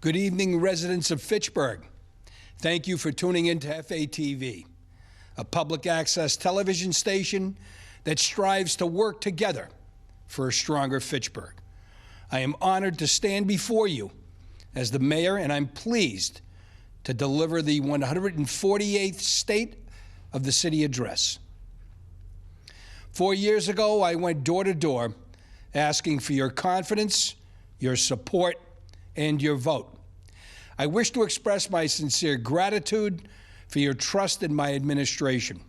Good evening, residents of Fitchburg. Thank you for tuning in to FATV, a public access television station that strives to work together for a stronger Fitchburg. I am honored to stand before you as the mayor, and I'm pleased to deliver the 148th State of the City address. 4 years ago, I went door to door asking for your confidence, your support, and your vote. I wish to express my sincere gratitude for your trust in my administration.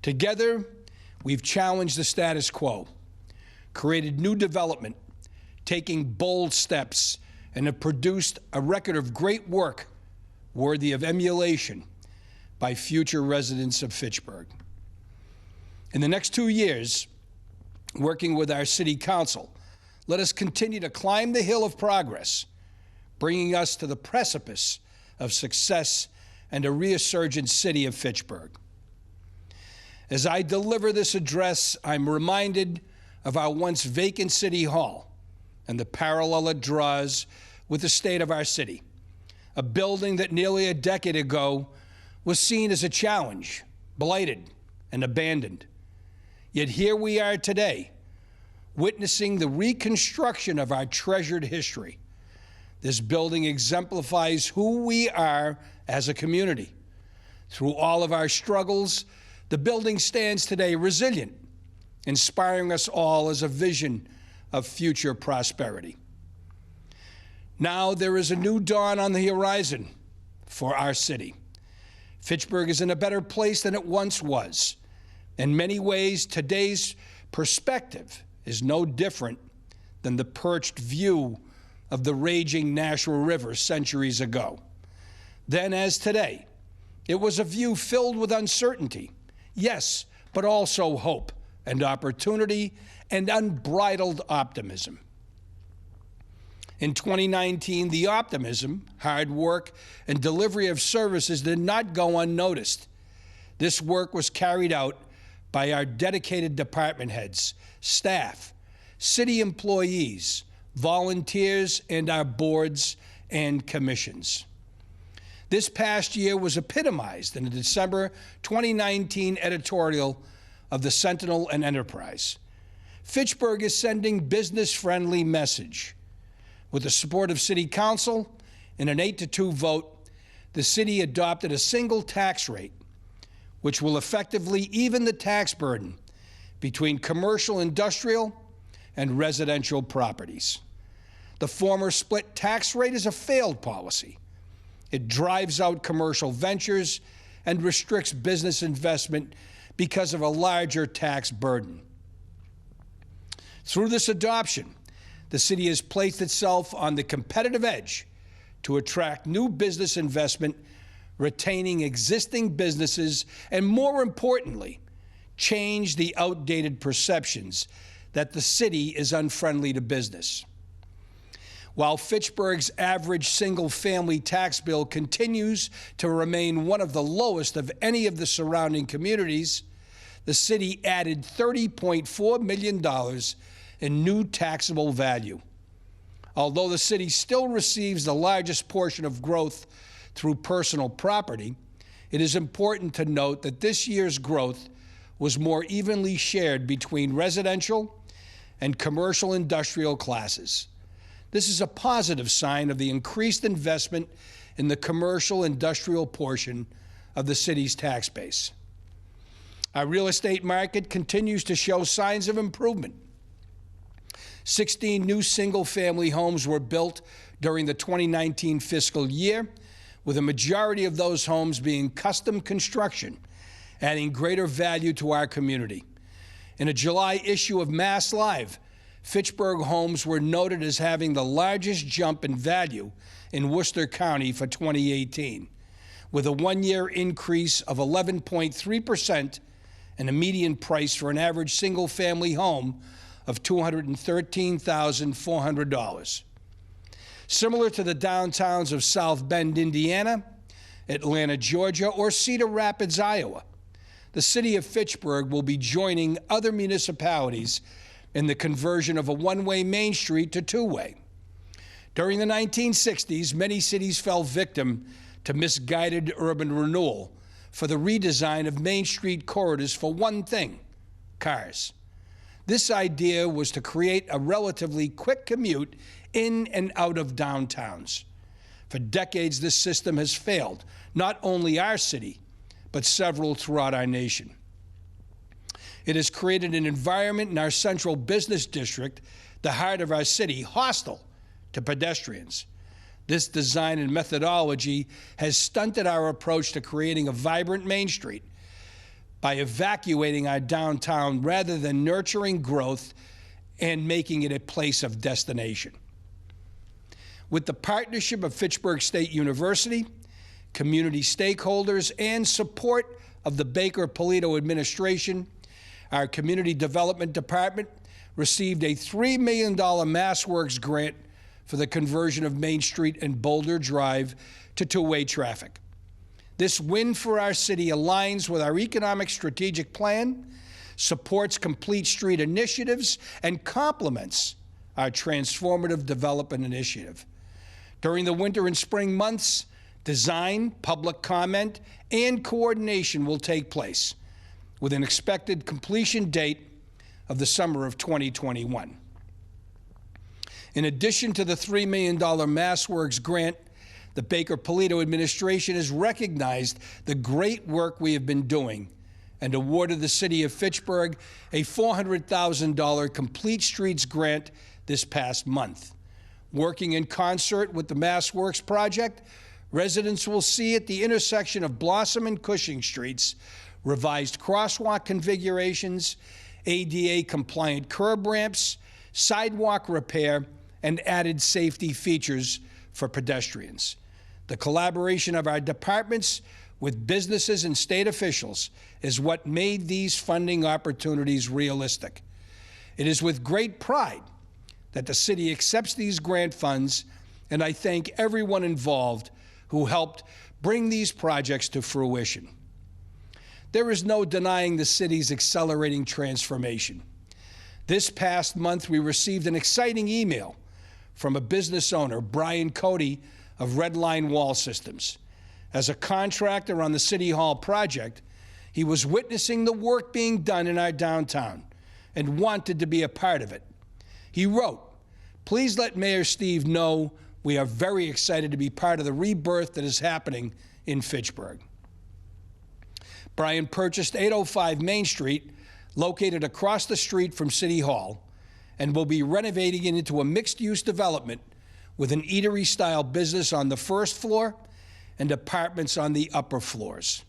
Together, we've challenged the status quo, created new development, taking bold steps, and have produced a record of great work worthy of emulation by future residents of Fitchburg. In the next 2 years, working with our City Council, let us continue to climb the hill of progress, bringing us to the precipice of success and a resurgent city of Fitchburg. As I deliver this address, I'm reminded of our once vacant City Hall and the parallel it draws with the state of our city, a building that nearly a decade ago was seen as a challenge, blighted, and abandoned. Yet here we are today, witnessing the reconstruction of our treasured history. This building exemplifies who we are as a community. Through all of our struggles, the building stands today resilient, inspiring us all as a vision of future prosperity. Now there is a new dawn on the horizon for our city. Fitchburg is in a better place than it once was. In many ways, today's perspective is no different than the perched view of the raging Nashua River centuries ago. Then, as today, it was a view filled with uncertainty, yes, but also hope and opportunity and unbridled optimism. In 2019, the optimism, hard work, and delivery of services did not go unnoticed. This work was carried out by our dedicated department heads, staff, city employees, volunteers, and our boards and commissions. This past year was epitomized in the December 2019 editorial of the Sentinel and Enterprise. Fitchburg is sending business-friendly message. With the support of City Council and an 8-2 vote, the city adopted a single tax rate, which will effectively even the tax burden between commercial, industrial, and residential properties. The former split tax rate is a failed policy. It drives out commercial ventures and restricts business investment because of a larger tax burden. Through this adoption, the city has placed itself on the competitive edge to attract new business investment, retaining existing businesses, and more importantly, change the outdated perceptions that the city is unfriendly to business. While Fitchburg's average single-family tax bill continues to remain one of the lowest of any of the surrounding communities, the city added $30.4 million in new taxable value. Although the city still receives the largest portion of growth through personal property, it is important to note that this year's growth was more evenly shared between residential and commercial industrial classes. This is a positive sign of the increased investment in the commercial industrial portion of the city's tax base. Our real estate market continues to show signs of improvement. 16 new single-family homes were built during the 2019 fiscal year, with a majority of those homes being custom construction, adding greater value to our community. In a July issue of Mass Live, Fitchburg homes were noted as having the largest jump in value in Worcester County for 2018, with a one-year increase of 11.3% and a median price for an average single-family home of $213,400. Similar to the downtowns of South Bend, Indiana, Atlanta, Georgia, or Cedar Rapids, Iowa, the city of Fitchburg will be joining other municipalities in the conversion of a one-way Main Street to two-way. During the 1960s, many cities fell victim to misguided urban renewal for the redesign of Main Street corridors for one thing: cars. This idea was to create a relatively quick commute in and out of downtowns. For decades, this system has failed, not only our city, but several throughout our nation. It has created an environment in our central business district, the heart of our city, hostile to pedestrians. This design and methodology has stunted our approach to creating a vibrant Main Street by evacuating our downtown rather than nurturing growth and making it a place of destination. With the partnership of Fitchburg State University, community stakeholders, and support of the Baker-Polito administration, our Community Development Department received a $3 million MassWorks grant for the conversion of Main Street and Boulder Drive to two-way traffic. This win for our city aligns with our economic strategic plan, supports complete street initiatives, and complements our transformative development initiative. During the winter and spring months, design, public comment, and coordination will take place, with an expected completion date of the summer of 2021. In addition to the $3 million MassWorks grant, the Baker-Polito administration has recognized the great work we have been doing and awarded the city of Fitchburg a $400,000 Complete Streets grant this past month. Working in concert with the MassWorks project, residents will see at the intersection of Blossom and Cushing Streets revised crosswalk configurations, ADA-compliant curb ramps, sidewalk repair, and added safety features for pedestrians. The collaboration of our departments with businesses and state officials is what made these funding opportunities realistic. It is with great pride that the city accepts these grant funds, and I thank everyone involved who helped bring these projects to fruition. There is no denying the city's accelerating transformation. This past month, we received an exciting email from a business owner, Brian Cody of Redline Wall Systems. As a contractor on the City Hall project, he was witnessing the work being done in our downtown and wanted to be a part of it. He wrote, "Please let Mayor Steve know we are very excited to be part of the rebirth that is happening in Fitchburg." Brian purchased 805 Main Street, located across the street from City Hall, and will be renovating it into a mixed-use development with an eatery-style business on the first floor and apartments on the upper floors.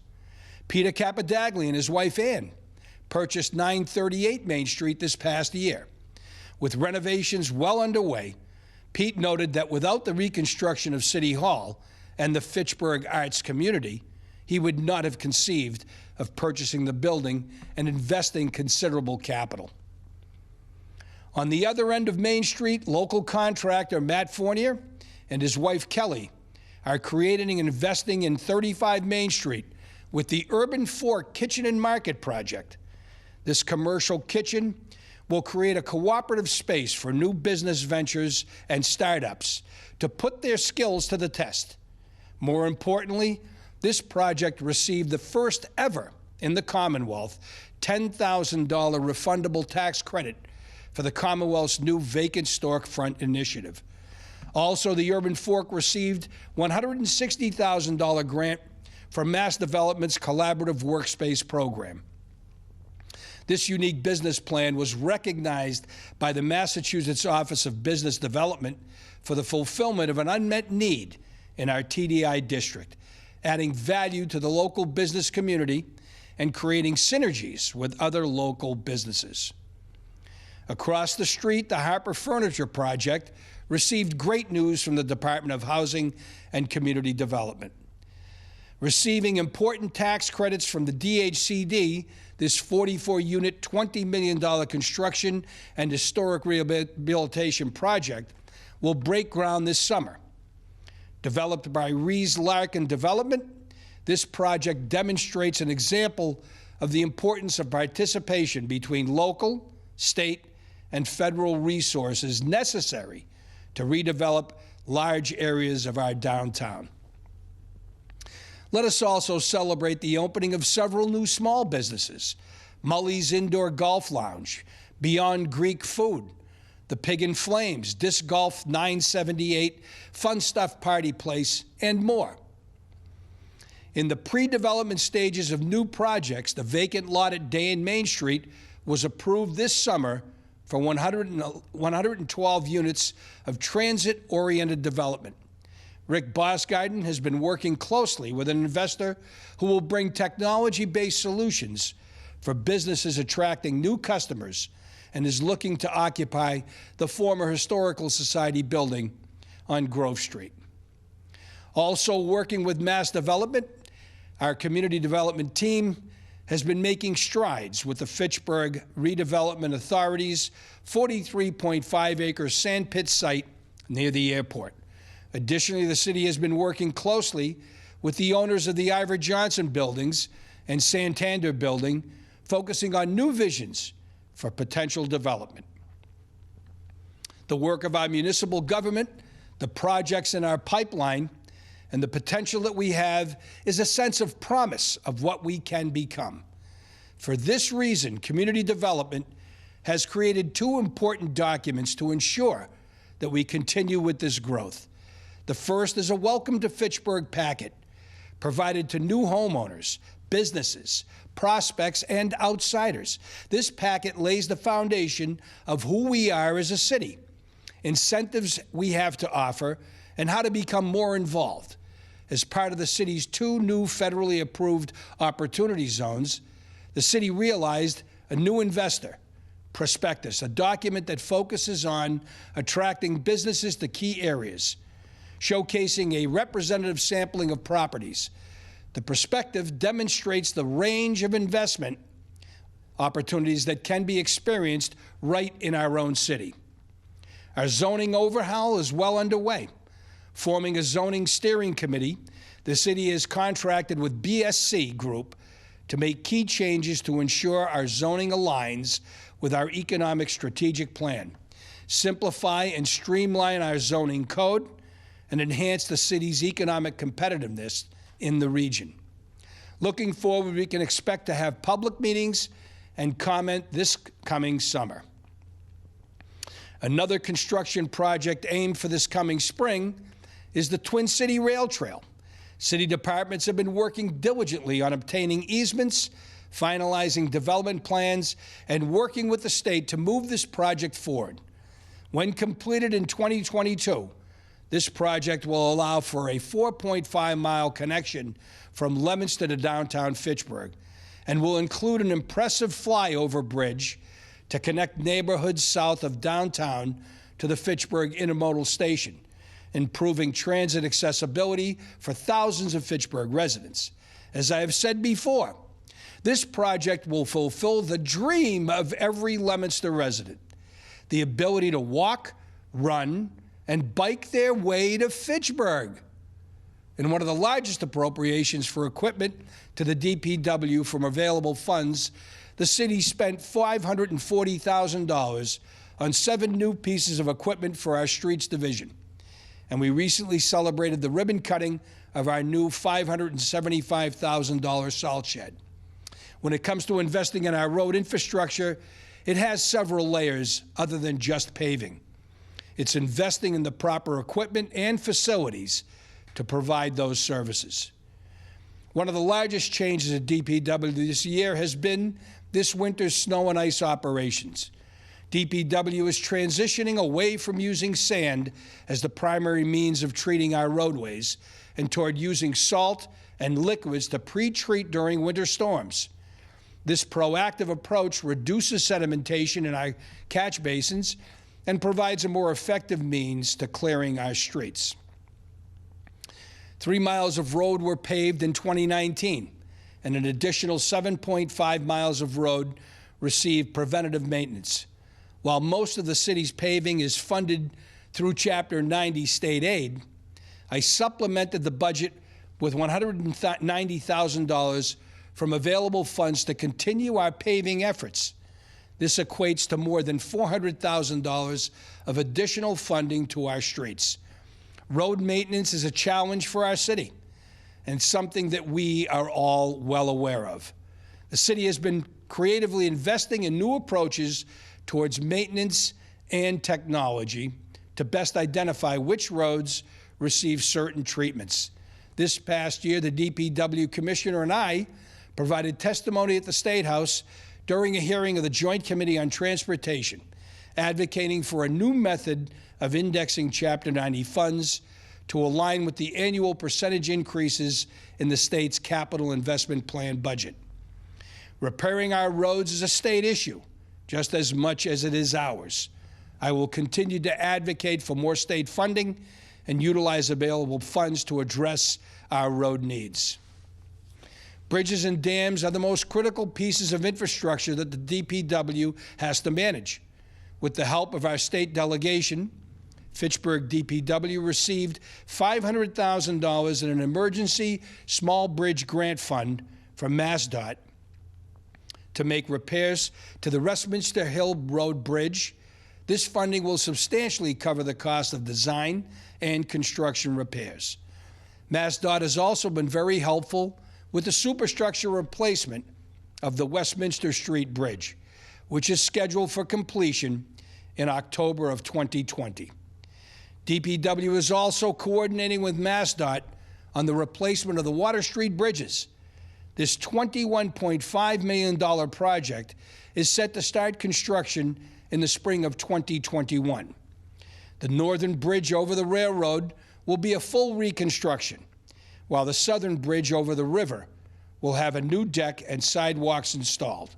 Peter Capadagli and his wife Ann purchased 938 Main Street this past year. With renovations well underway, Pete noted that without the reconstruction of City Hall and the Fitchburg arts community, he would not have conceived of purchasing the building and investing considerable capital. On the other end of Main Street, local contractor Matt Fournier and his wife Kelly are creating and investing in 35 Main Street with the Urban Fork Kitchen and Market project. This commercial kitchen will create a cooperative space for new business ventures and startups to put their skills to the test. More importantly, this project received the first ever in the Commonwealth $10,000 refundable tax credit for the Commonwealth's new vacant storefront initiative. Also, the Urban Fork received $160,000 grant for Mass Development's Collaborative Workspace program. This unique business plan was recognized by the Massachusetts Office of Business Development for the fulfillment of an unmet need in our TDI district, adding value to the local business community and creating synergies with other local businesses. Across the street, the Harper Furniture Project received great news from the Department of Housing and Community Development. Receiving important tax credits from the DHCD, this 44-unit, $20 million construction and historic rehabilitation project will break ground this summer. Developed by Rees Larkin Development, this project demonstrates an example of the importance of participation between local, state, and federal resources necessary to redevelop large areas of our downtown. Let us also celebrate the opening of several new small businesses: Mully's Indoor Golf Lounge, Beyond Greek Food, the Pig and Flames, Disc Golf 978, Fun Stuff Party Place, and more. In the pre-development stages of new projects, the vacant lot at Day and Main Street was approved this summer for 112 units of transit-oriented development. Rick Bosgarden has been working closely with an investor who will bring technology-based solutions for businesses attracting new customers and is looking to occupy the former Historical Society building on Grove Street. Also working with Mass Development, our community development team has been making strides with the Fitchburg Redevelopment Authority's 43.5-acre sandpit site near the airport. Additionally, the city has been working closely with the owners of the Ivor Johnson buildings and Santander building, focusing on new visions for potential development. The work of our municipal government, the projects in our pipeline, and the potential that we have is a sense of promise of what we can become. For this reason, community development has created two important documents to ensure that we continue with this growth. The first is a Welcome to Fitchburg packet provided to new homeowners, businesses, prospects, and outsiders. This packet lays the foundation of who we are as a city, incentives we have to offer, and how to become more involved. As part of the city's two new federally approved opportunity zones, the city realized a new investor prospectus, a document that focuses on attracting businesses to key areas, showcasing a representative sampling of properties. The prospectus demonstrates the range of investment opportunities that can be experienced right in our own city. Our zoning overhaul is well underway. Forming a zoning steering committee, the city has contracted with BSC Group to make key changes to ensure our zoning aligns with our economic strategic plan, simplify and streamline our zoning code, and enhance the city's economic competitiveness in the region. Looking forward, we can expect to have public meetings and comment this coming summer. Another construction project aimed for this coming spring is the Twin City Rail Trail. City departments have been working diligently on obtaining easements, finalizing development plans, and working with the state to move this project forward. When completed in 2022, this project will allow for a 4.5-mile connection from Leominster to downtown Fitchburg and will include an impressive flyover bridge to connect neighborhoods south of downtown to the Fitchburg Intermodal Station, improving transit accessibility for thousands of Fitchburg residents. As I have said before, this project will fulfill the dream of every Leominster resident: the ability to walk, run, and bike their way to Fitchburg. In one of the largest appropriations for equipment to the DPW from available funds, the city spent $540,000 on 7 new pieces of equipment for our streets division. And we recently celebrated the ribbon cutting of our new $575,000 salt shed. When it comes to investing in our road infrastructure, it has several layers other than just paving. It's investing in the proper equipment and facilities to provide those services. One of the largest changes at DPW this year has been this winter's snow and ice operations. DPW is transitioning away from using sand as the primary means of treating our roadways and toward using salt and liquids to pre-treat during winter storms. This proactive approach reduces sedimentation in our catch basins and provides a more effective means to clearing our streets. 3 miles of road were paved in 2019, and an additional 7.5 miles of road received preventative maintenance. While most of the city's paving is funded through Chapter 90 state aid, I supplemented the budget with $190,000 from available funds to continue our paving efforts. This equates to more than $400,000 of additional funding to our streets. Road maintenance is a challenge for our city and something that we are all well aware of. The city has been creatively investing in new approaches towards maintenance and technology to best identify which roads receive certain treatments. This past year, the DPW Commissioner and I provided testimony at the State House during a hearing of the Joint Committee on Transportation, advocating for a new method of indexing Chapter 90 funds to align with the annual percentage increases in the state's capital investment plan budget. Repairing our roads is a state issue, just as much as it is ours. I will continue to advocate for more state funding and utilize available funds to address our road needs. Bridges and dams are the most critical pieces of infrastructure that the DPW has to manage. With the help of our state delegation, Fitchburg DPW received $500,000 in an emergency small bridge grant fund from MassDOT to make repairs to the Westminster Hill Road Bridge. This funding will substantially cover the cost of design and construction repairs. MassDOT has also been very helpful with the superstructure replacement of the Westminster Street Bridge, which is scheduled for completion in October of 2020. DPW is also coordinating with MassDOT on the replacement of the Water Street bridges. This $21.5 million project is set to start construction in the spring of 2021. The northern bridge over the railroad will be a full reconstruction, while the southern bridge over the river will have a new deck and sidewalks installed.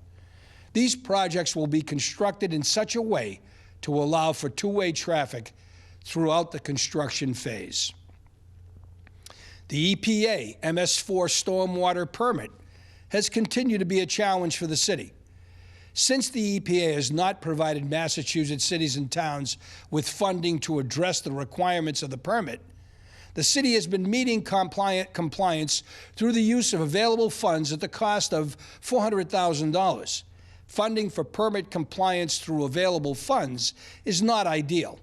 These projects will be constructed in such a way to allow for two-way traffic throughout the construction phase. The EPA MS4 stormwater permit has continued to be a challenge for the city. Since the EPA has not provided Massachusetts cities and towns with funding to address the requirements of the permit, the city has been meeting compliance through the use of available funds at the cost of $400,000. Funding for permit compliance through available funds is not ideal,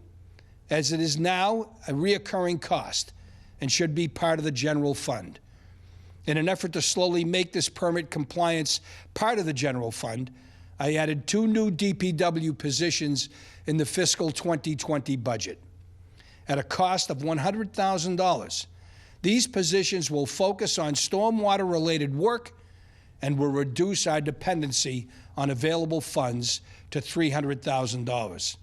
as it is now a reoccurring cost and should be part of the general fund. In an effort to slowly make this permit compliance part of the general fund, I added 2 new DPW positions in the fiscal 2020 budget at a cost of $100,000. These positions will focus on stormwater-related work and will reduce our dependency on available funds to $300,000.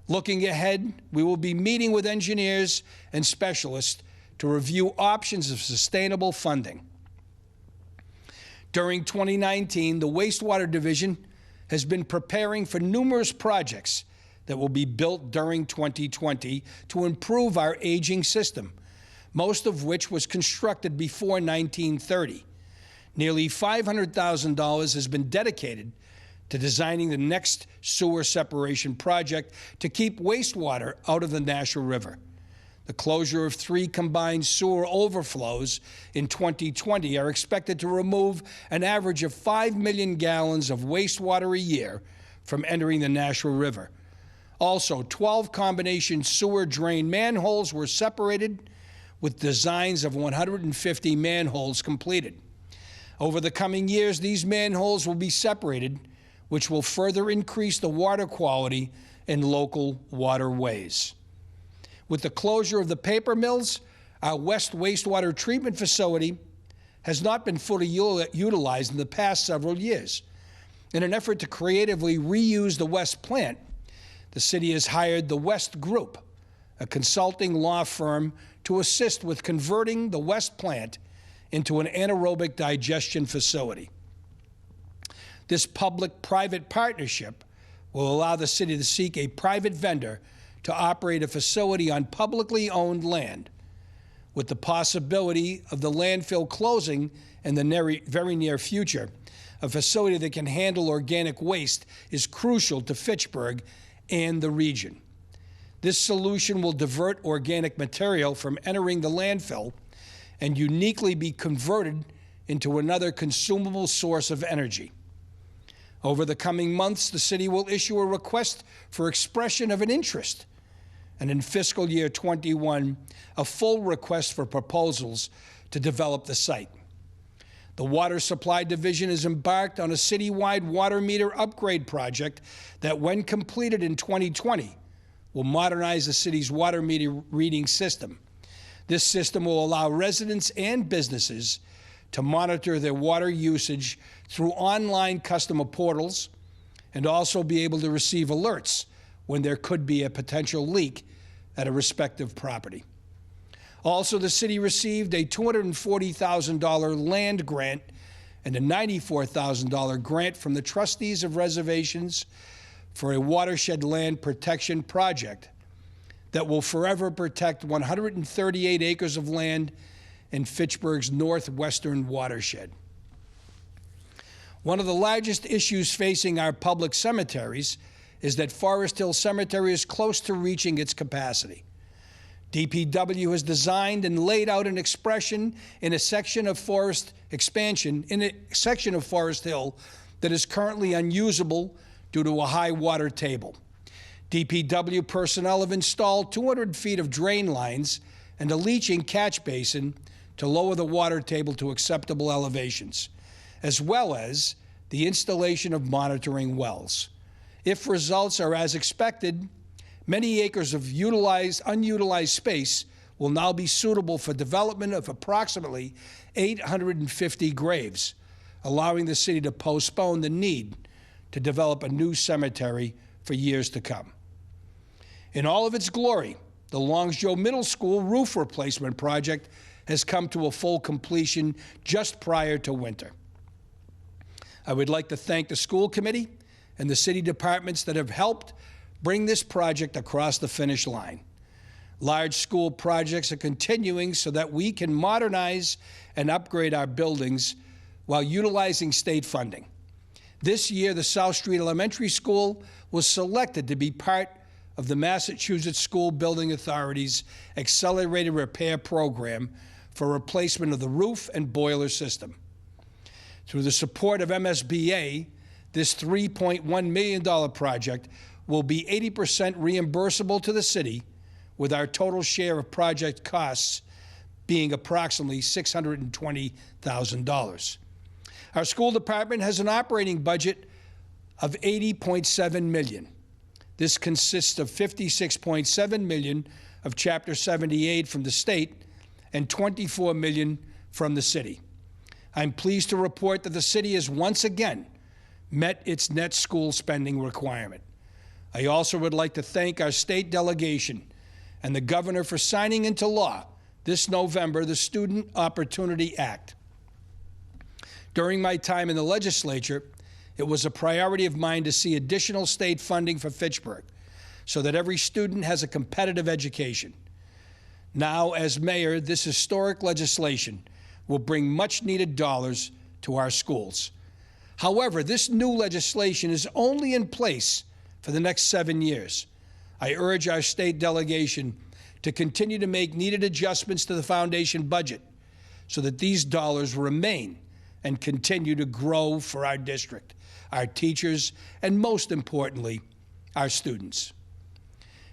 Looking ahead, we will be meeting with engineers and specialists to review options of sustainable funding. During 2019, the Wastewater Division has been preparing for numerous projects that will be built during 2020 to improve our aging system, most of which was constructed before 1930. Nearly $500,000 has been dedicated to designing the next sewer separation project to keep wastewater out of the Nashua River. The closure of 3 combined sewer overflows in 2020 are expected to remove an average of 5 million gallons of wastewater a year from entering the Nashua River. Also, 12 combination sewer drain manholes were separated, with designs of 150 manholes completed. Over the coming years, these manholes will be separated, which will further increase the water quality in local waterways. With the closure of the paper mills, our West Wastewater Treatment Facility has not been fully utilized in the past several years. In an effort to creatively reuse the West plant, the city has hired the West Group, a consulting law firm, to assist with converting the West plant into an anaerobic digestion facility. This public-private partnership will allow the city to seek a private vendor to operate a facility on publicly owned land. With the possibility of the landfill closing in the very near future, a facility that can handle organic waste is crucial to Fitchburg and the region. This solution will divert organic material from entering the landfill and uniquely be converted into another consumable source of energy. Over the coming months, the city will issue a request for expression of an interest and in fiscal year 21, a full request for proposals to develop the site. The Water Supply Division has embarked on a citywide water meter upgrade project that, when completed in 2020, will modernize the city's water meter reading system. This system will allow residents and businesses to monitor their water usage through online customer portals and also be able to receive alerts when there could be a potential leak at a respective property. Also, the city received a $240,000 land grant and a $94,000 grant from the trustees of reservations for a watershed land protection project that will forever protect 138 acres of land in Fitchburg's northwestern watershed. One of the largest issues facing our public cemeteries is that Forest Hill Cemetery is close to reaching its capacity. DPW has designed and laid out an expression in a section of Forest Hill that is currently unusable due to a high water table. DPW personnel have installed 200 feet of drain lines and a leaching catch basin to lower the water table to acceptable elevations, as well as the installation of monitoring wells. If results are as expected, many acres of unutilized space will now be suitable for development of approximately 850 graves, allowing the city to postpone the need to develop a new cemetery for years to come. In all of its glory, the Longsjo Middle School roof replacement project has come to a full completion just prior to winter. I would like to thank the school committee and the city departments that have helped bring this project across the finish line. Large school projects are continuing so that we can modernize and upgrade our buildings while utilizing state funding. This year, the South Street Elementary School was selected to be part of the Massachusetts School Building Authority's Accelerated Repair Program for replacement of the roof and boiler system. Through the support of MSBA, this $3.1 million project will be 80% reimbursable to the city, with our total share of project costs being approximately $620,000. Our school department has an operating budget of $80.7 million. This consists of $56.7 million of Chapter 78 from the state and $24 million from the city. I'm pleased to report that the city has once again met its net school spending requirement. I also would like to thank our state delegation and the governor for signing into law this November the Student Opportunity Act. During my time in the legislature, it was a priority of mine to see additional state funding for Fitchburg so that every student has a competitive education. Now, as mayor, this historic legislation will bring much-needed dollars to our schools. However, this new legislation is only in place for the next 7 years. I urge our state delegation to continue to make needed adjustments to the foundation budget so that these dollars remain and continue to grow for our district, our teachers, and most importantly, our students.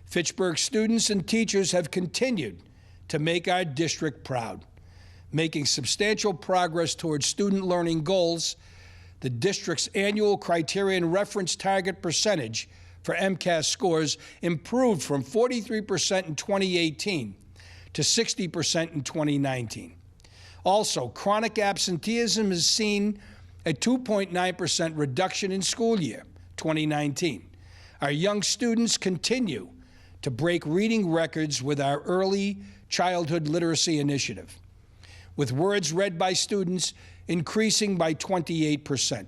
Fitchburg students and teachers have continued to make our district proud, making substantial progress towards student learning goals. The district's annual criterion reference target percentage for MCAS scores improved from 43% in 2018 to 60% in 2019. Also, chronic absenteeism has seen a 2.9% reduction in school year 2019. Our young students continue to break reading records with our early childhood literacy initiative, with words read by students increasing by 28%.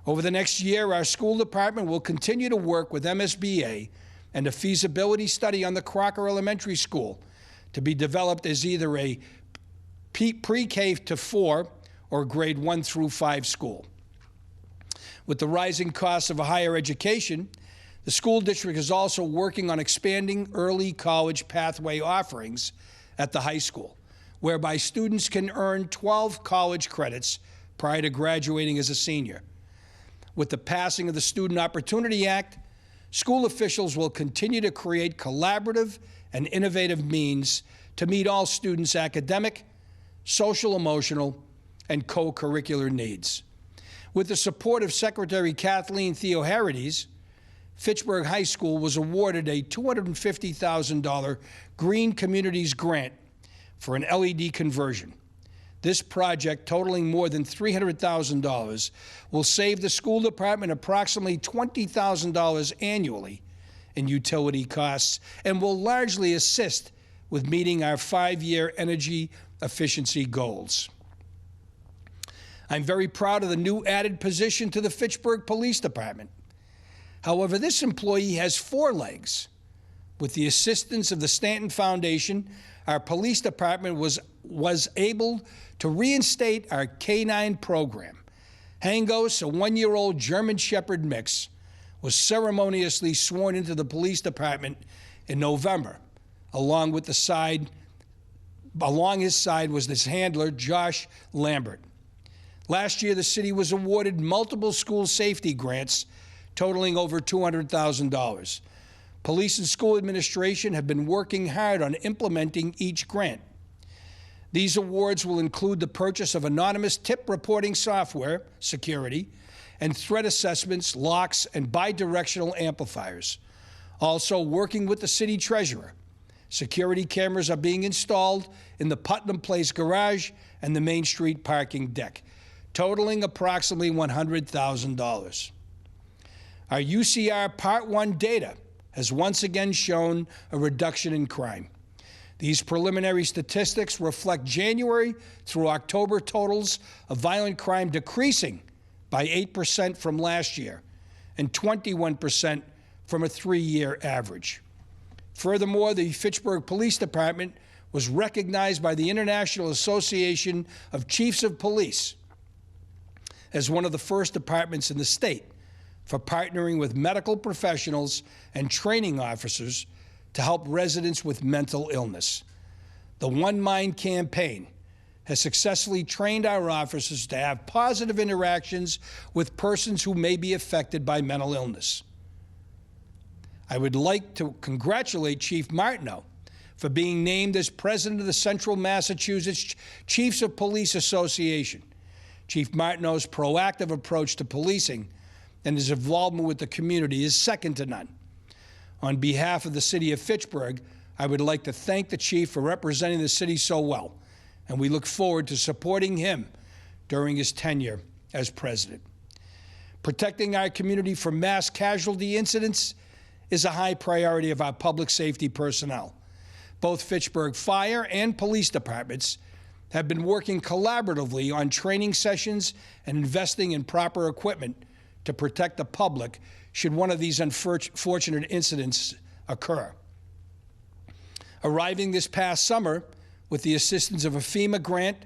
Over the next year, our school department will continue to work with MSBA and a feasibility study on the Crocker Elementary School to be developed as either a pre-K to 4 or grade 1 through 5 school. With the rising costs of higher education, the school district is also working on expanding early college pathway offerings at the high school, whereby students can earn 12 college credits prior to graduating as a senior. With the passing of the Student Opportunity Act, school officials will continue to create collaborative and innovative means to meet all students' academic, social, emotional, and co-curricular needs. With the support of Secretary Kathleen Theoharides, Fitchburg High School was awarded a $250,000 Green Communities grant for an LED conversion. This project, totaling more than $300,000, will save the school department approximately $20,000 annually in utility costs and will largely assist with meeting our 5-year energy efficiency goals. I'm very proud of the new added position to the Fitchburg Police Department. However, this employee has 4 legs. With the assistance of the Stanton Foundation, our police department was able to reinstate our K-9 program. Hangos, a 1-year-old German Shepherd mix, was ceremoniously sworn into the police department in November. Along his side was this handler, Josh Lambert. Last year, the city was awarded multiple school safety grants totaling over $200,000. Police and school administration have been working hard on implementing each grant. These awards will include the purchase of anonymous tip reporting software, security, and threat assessments, locks, and bidirectional amplifiers. Also, working with the city treasurer, security cameras are being installed in the Putnam Place garage and the Main Street parking deck, totaling approximately $100,000. Our UCR Part 1 data has once again shown a reduction in crime. These preliminary statistics reflect January through October totals of violent crime decreasing by 8% from last year and 21% from a 3-year average. Furthermore, the Fitchburg Police Department was recognized by the International Association of Chiefs of Police as one of the first departments in the state for partnering with medical professionals and training officers to help residents with mental illness. The One Mind campaign has successfully trained our officers to have positive interactions with persons who may be affected by mental illness. I would like to congratulate Chief Martineau for being named as president of the Central Massachusetts Chiefs of Police Association. Chief Martineau's proactive approach to policing and his involvement with the community is second to none. On behalf of the city of Fitchburg, I would like to thank the chief for representing the city so well, and we look forward to supporting him during his tenure as president. Protecting our community from mass casualty incidents is a high priority of our public safety personnel. Both Fitchburg Fire and Police Departments have been working collaboratively on training sessions and investing in proper equipment to protect the public should one of these unfortunate incidents occur. Arriving this past summer, with the assistance of a FEMA grant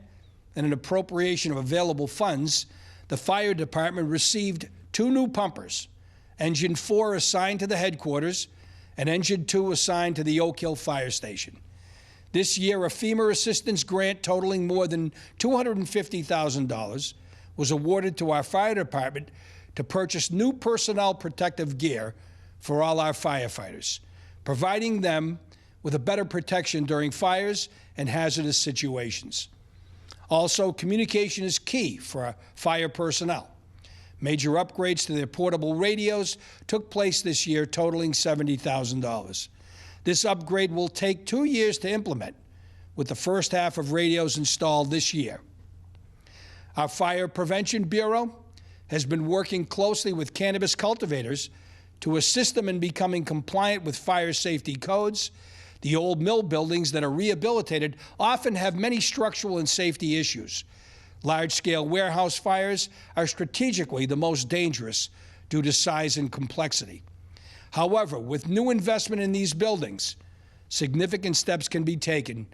and an appropriation of available funds, the fire department received 2 new pumpers, Engine 4 assigned to the headquarters and Engine 2 assigned to the Oak Hill Fire Station. This year, a FEMA assistance grant totaling more than $250,000 was awarded to our fire department to purchase new personnel protective gear for all our firefighters, providing them with a better protection during fires and hazardous situations. Also, communication is key for our fire personnel. Major upgrades to their portable radios took place this year, totaling $70,000. This upgrade will take 2 years to implement, with the first half of radios installed this year. Our Fire Prevention Bureau has been working closely with cannabis cultivators to assist them in becoming compliant with fire safety codes. The old mill buildings that are rehabilitated often have many structural and safety issues. Large-scale warehouse fires are strategically the most dangerous due to size and complexity. However, with new investment in these buildings, significant steps can be taken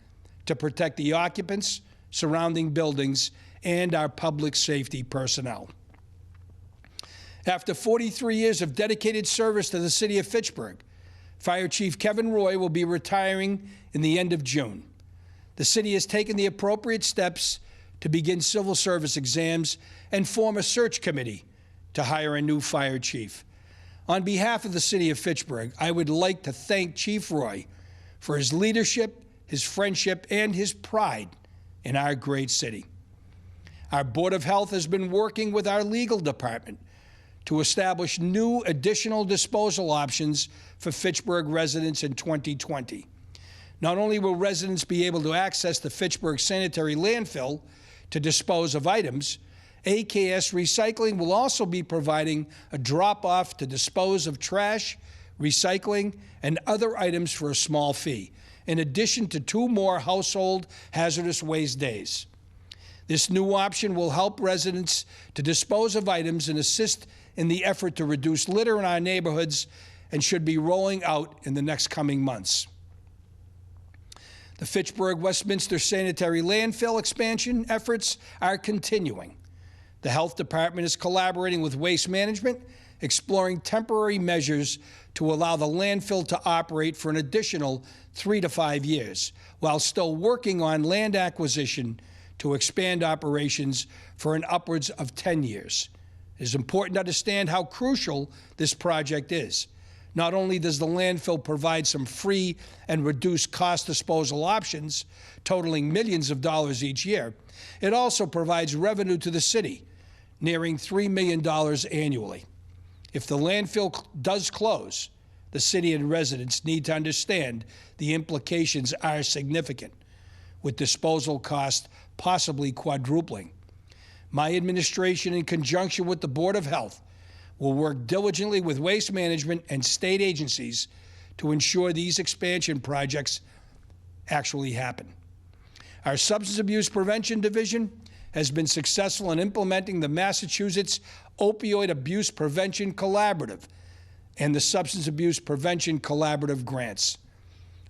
to protect the occupants, surrounding buildings, and our public safety personnel. After 43 years of dedicated service to the city of Fitchburg, Fire Chief Kevin Roy will be retiring in the end of June. The city has taken the appropriate steps to begin civil service exams and form a search committee to hire a new fire chief. On behalf of the city of Fitchburg, I would like to thank Chief Roy for his leadership, his friendship, and his pride in our great city. Our Board of Health has been working with our legal department to establish new additional disposal options for Fitchburg residents in 2020. Not only will residents be able to access the Fitchburg sanitary landfill to dispose of items, AKS Recycling will also be providing a drop-off to dispose of trash, recycling, and other items for a small fee, in addition to 2 more household hazardous waste days. This new option will help residents to dispose of items and assist in the effort to reduce litter in our neighborhoods, and should be rolling out in the next coming months. The Fitchburg-Westminster sanitary landfill expansion efforts are continuing. The Health Department is collaborating with Waste Management, exploring temporary measures to allow the landfill to operate for an additional 3 to 5 years, while still working on land acquisition to expand operations for an upwards of 10 years. It is important to understand how crucial this project is. Not only does the landfill provide some free and reduced cost disposal options, totaling millions of dollars each year, it also provides revenue to the city, nearing $3 million annually. If the landfill does close, the city and residents need to understand the implications are significant, with disposal costs possibly quadrupling. My administration, in conjunction with the Board of Health, will work diligently with Waste Management and state agencies to ensure these expansion projects actually happen. Our Substance Abuse Prevention Division has been successful in implementing the Massachusetts Opioid Abuse Prevention Collaborative and the Substance Abuse Prevention Collaborative grants.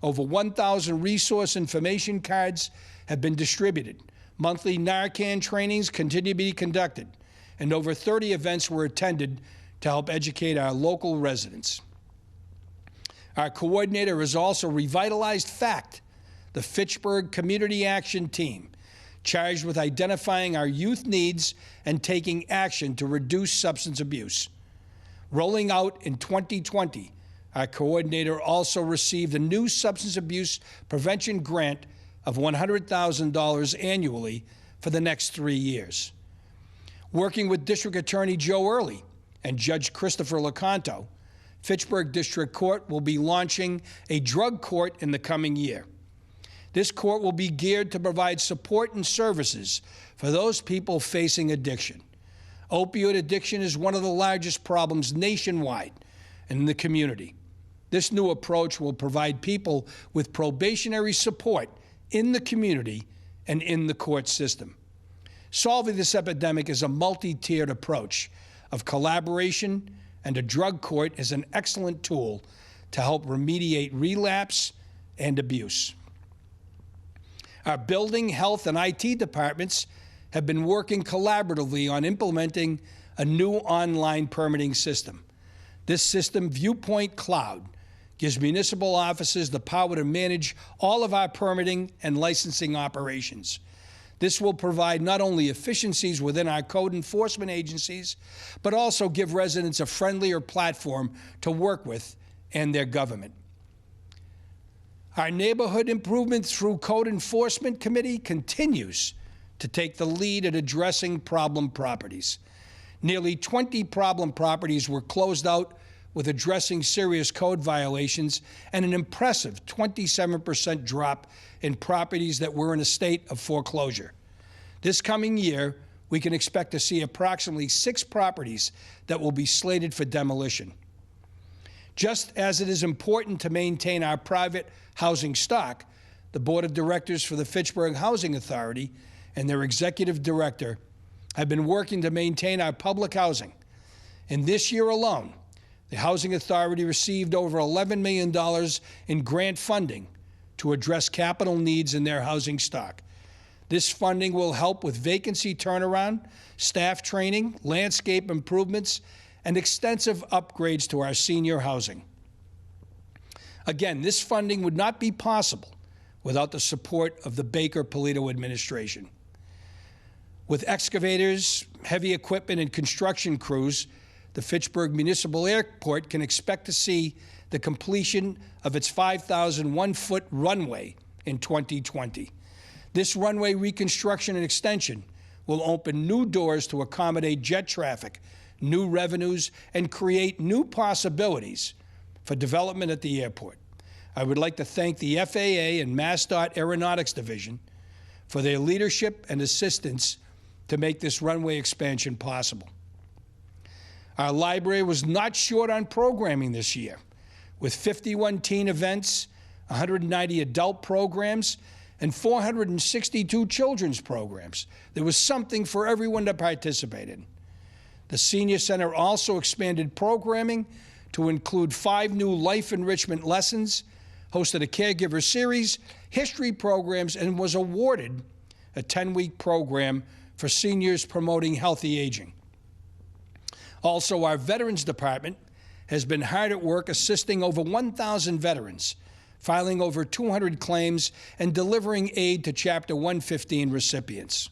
Over 1,000 resource information cards have been distributed. Monthly Narcan trainings continue to be conducted, and over 30 events were attended to help educate our local residents. Our coordinator has also revitalized FACT, the Fitchburg Community Action Team, charged with identifying our youth needs and taking action to reduce substance abuse. Rolling out in 2020, our coordinator also received a new substance abuse prevention grant of $100,000 annually for the next 3 years. Working with District Attorney Joe Early and Judge Christopher Locanto, Fitchburg District Court will be launching a drug court in the coming year. This court will be geared to provide support and services for those people facing addiction. Opioid addiction is one of the largest problems nationwide and in the community. This new approach will provide people with probationary support in the community and in the court system. Solving this epidemic is a multi-tiered approach of collaboration, and a drug court is an excellent tool to help remediate relapse and abuse. Our building, health, and IT departments have been working collaboratively on implementing a new online permitting system. This system, Viewpoint Cloud, gives municipal offices the power to manage all of our permitting and licensing operations. This will provide not only efficiencies within our code enforcement agencies, but also give residents a friendlier platform to work with and their government. Our Neighborhood Improvement through Code Enforcement Committee continues to take the lead at addressing problem properties. Nearly 20 problem properties were closed out with addressing serious code violations, and an impressive 27% drop in properties that were in a state of foreclosure. This coming year, we can expect to see approximately 6 properties that will be slated for demolition. Just as it is important to maintain our private housing stock, the Board of Directors for the Fitchburg Housing Authority and their Executive Director have been working to maintain our public housing. In this year alone, the Housing Authority received over $11 million in grant funding to address capital needs in their housing stock. This funding will help with vacancy turnaround, staff training, landscape improvements, and extensive upgrades to our senior housing. Again, this funding would not be possible without the support of the Baker-Polito administration. With excavators, heavy equipment, and construction crews, the Fitchburg Municipal Airport can expect to see the completion of its 5,001-foot runway in 2020. This runway reconstruction and extension will open new doors to accommodate jet traffic, new revenues, and create new possibilities for development at the airport. I would like to thank the FAA and MassDOT Aeronautics Division for their leadership and assistance to make this runway expansion possible. Our library was not short on programming this year, with 51 teen events, 190 adult programs, and 462 children's programs. There was something for everyone to participate in. The Senior Center also expanded programming to include 5 new life enrichment lessons, hosted a caregiver series, history programs, and was awarded a 10-week program for seniors promoting healthy aging. Also, our Veterans Department has been hard at work assisting over 1,000 veterans, filing over 200 claims, and delivering aid to Chapter 115 recipients.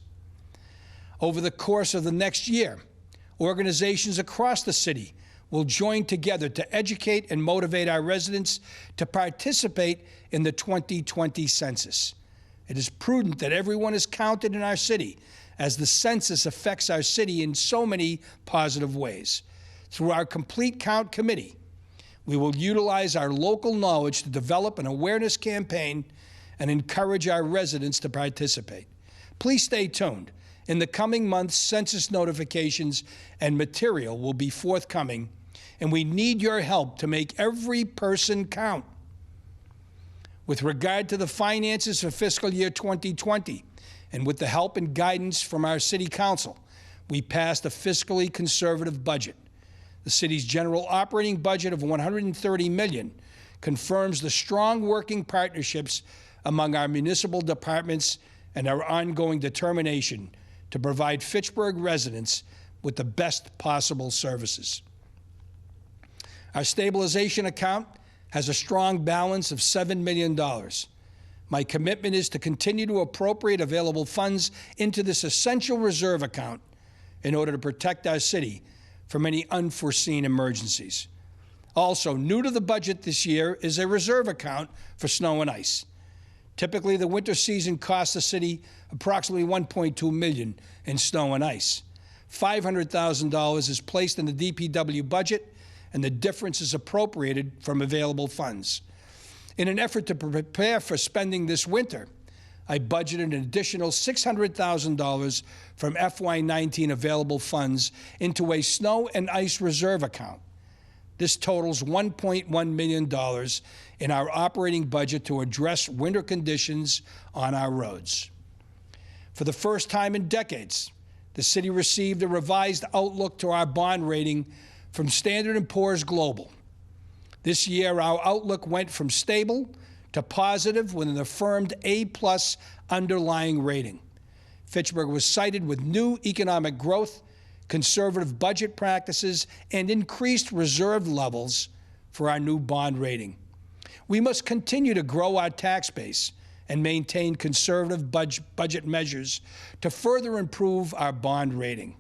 Over the course of the next year, organizations across the city will join together to educate and motivate our residents to participate in the 2020 census. It is prudent that everyone is counted in our city, as the census affects our city in so many positive ways. Through our Complete Count Committee, we will utilize our local knowledge to develop an awareness campaign and encourage our residents to participate. Please stay tuned. In the coming months, census notifications and material will be forthcoming, and we need your help to make every person count. With regard to the finances for fiscal year 2020, and with the help and guidance from our City Council, we passed a fiscally conservative budget. The city's general operating budget of $130 million confirms the strong working partnerships among our municipal departments and our ongoing determination to provide Fitchburg residents with the best possible services. Our stabilization account has a strong balance of $7 million. My commitment is to continue to appropriate available funds into this essential reserve account in order to protect our city from any unforeseen emergencies. Also, new to the budget this year is a reserve account for snow and ice. Typically, the winter season costs the city approximately $1.2 million in snow and ice. $500,000 is placed in the DPW budget, and the difference is appropriated from available funds. In an effort to prepare for spending this winter, I budgeted an additional $600,000 from FY19 available funds into a snow and ice reserve account. This totals $1.1 million in our operating budget to address winter conditions on our roads. For the first time in decades, the city received a revised outlook to our bond rating from Standard & Poor's Global. This year, our outlook went from stable to positive with an affirmed A+ underlying rating. Fitchburg was cited with new economic growth, conservative budget practices, and increased reserve levels for our new bond rating. We must continue to grow our tax base and maintain conservative budget measures to further improve our bond rating.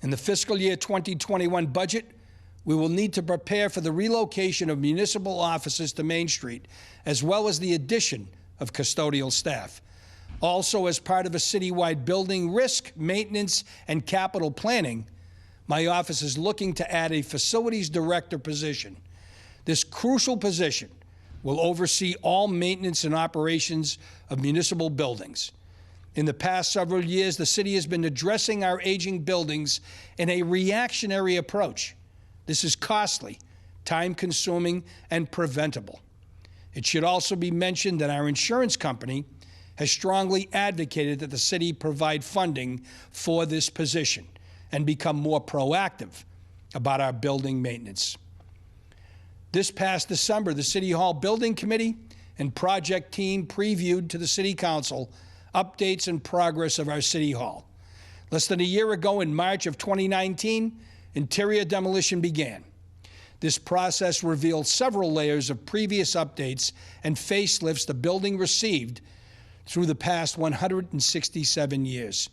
In the fiscal year 2021 budget, we will need to prepare for the relocation of municipal offices to Main Street, as well as the addition of custodial staff. Also, as part of a citywide building risk, maintenance, and capital planning, my office is looking to add a facilities director position. This crucial position will oversee all maintenance and operations of municipal buildings. In the past several years, the city has been addressing our aging buildings in a reactionary approach. This is costly, time-consuming, and preventable. It should also be mentioned that our insurance company has strongly advocated that the city provide funding for this position and become more proactive about our building maintenance. This past December, the City Hall Building Committee and project team previewed to the City Council updates and progress of our City Hall. Less than a year ago, in March of 2019, interior demolition began. This process revealed several layers of previous updates and facelifts the building received through the past 167 years.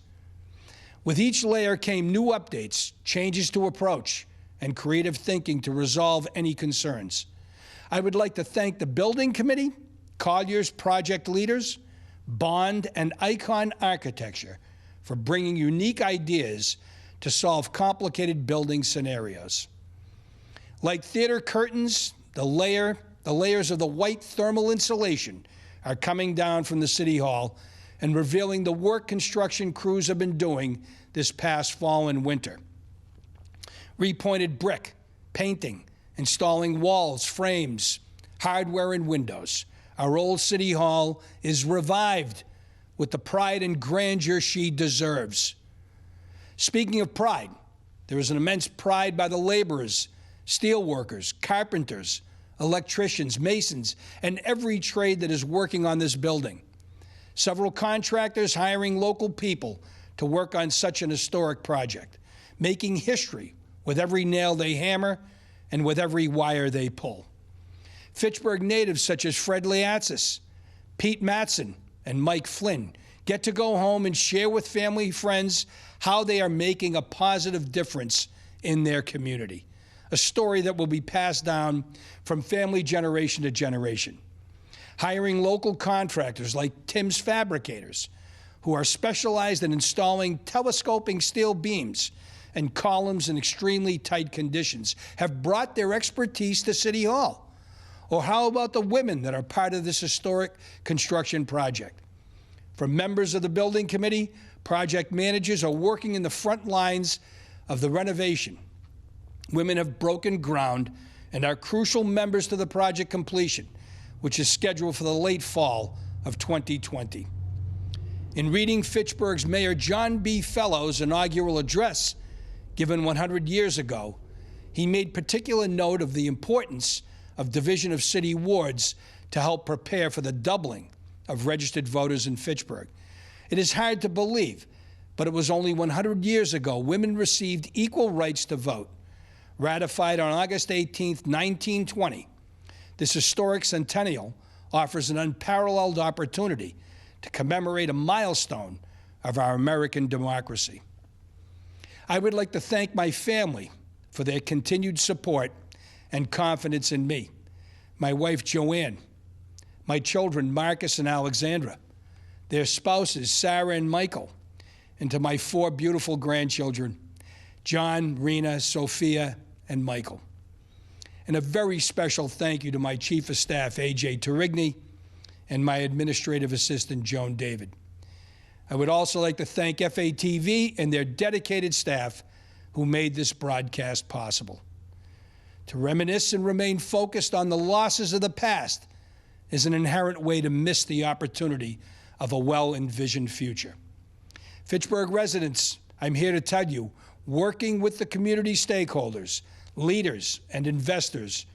With each layer came new updates, changes to approach, and creative thinking to resolve any concerns. I would like to thank the Building Committee, Collier's project leaders, Bond, and Icon Architecture for bringing unique ideas to solve complicated building scenarios. Like theater curtains, the layers of the white thermal insulation are coming down from the City Hall and revealing the work construction crews have been doing this past fall and winter. Repointed brick, painting, installing walls, frames, hardware, and windows. Our old City Hall is revived with the pride and grandeur she deserves. Speaking of pride, there is an immense pride by the laborers, steelworkers, carpenters, electricians, masons, and every trade that is working on this building. Several contractors hiring local people to work on such an historic project, making history with every nail they hammer and with every wire they pull. Fitchburg natives such as Fred Liatzis, Pete Matson, and Mike Flynn get to go home and share with family friends how they are making a positive difference in their community, a story that will be passed down from family generation to generation. Hiring local contractors like Tim's Fabricators, who are specialized in installing telescoping steel beams and columns in extremely tight conditions, have brought their expertise to City Hall. Or how about the women that are part of this historic construction project? From members of the Building Committee, project managers are working in the front lines of the renovation. Women have broken ground and are crucial members to the project completion, which is scheduled for the late fall of 2020. In reading Fitchburg's Mayor John B. Fellow's inaugural address given 100 years ago, he made particular note of the importance of division of city wards to help prepare for the doubling of registered voters in Fitchburg. It is hard to believe, but it was only 100 years ago women received equal rights to vote. Ratified on August 18, 1920, this historic centennial offers an unparalleled opportunity to commemorate a milestone of our American democracy. I would like to thank my family for their continued support and confidence in me, my wife Joanne, my children Marcus and Alexandra, their spouses Sarah and Michael, and to my 4 beautiful grandchildren, John, Rena, Sophia, and Michael. And a very special thank you to my Chief of Staff, A.J. Turigny, and my Administrative Assistant, Joan David. I would also like to thank FATV and their dedicated staff who made this broadcast possible. To reminisce and remain focused on the losses of the past is an inherent way to miss the opportunity of a well-envisioned future. Fitchburg residents, I'm here to tell you, working with the community stakeholders, leaders, and investors,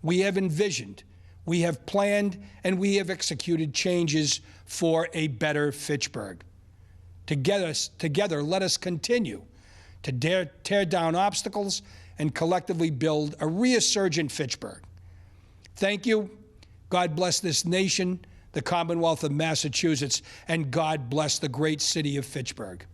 we have envisioned, we have planned, and we have executed changes for a better Fitchburg. Together, let us continue to tear down obstacles and collectively build a resurgent Fitchburg. Thank you. God bless this nation, the Commonwealth of Massachusetts, and God bless the great city of Fitchburg.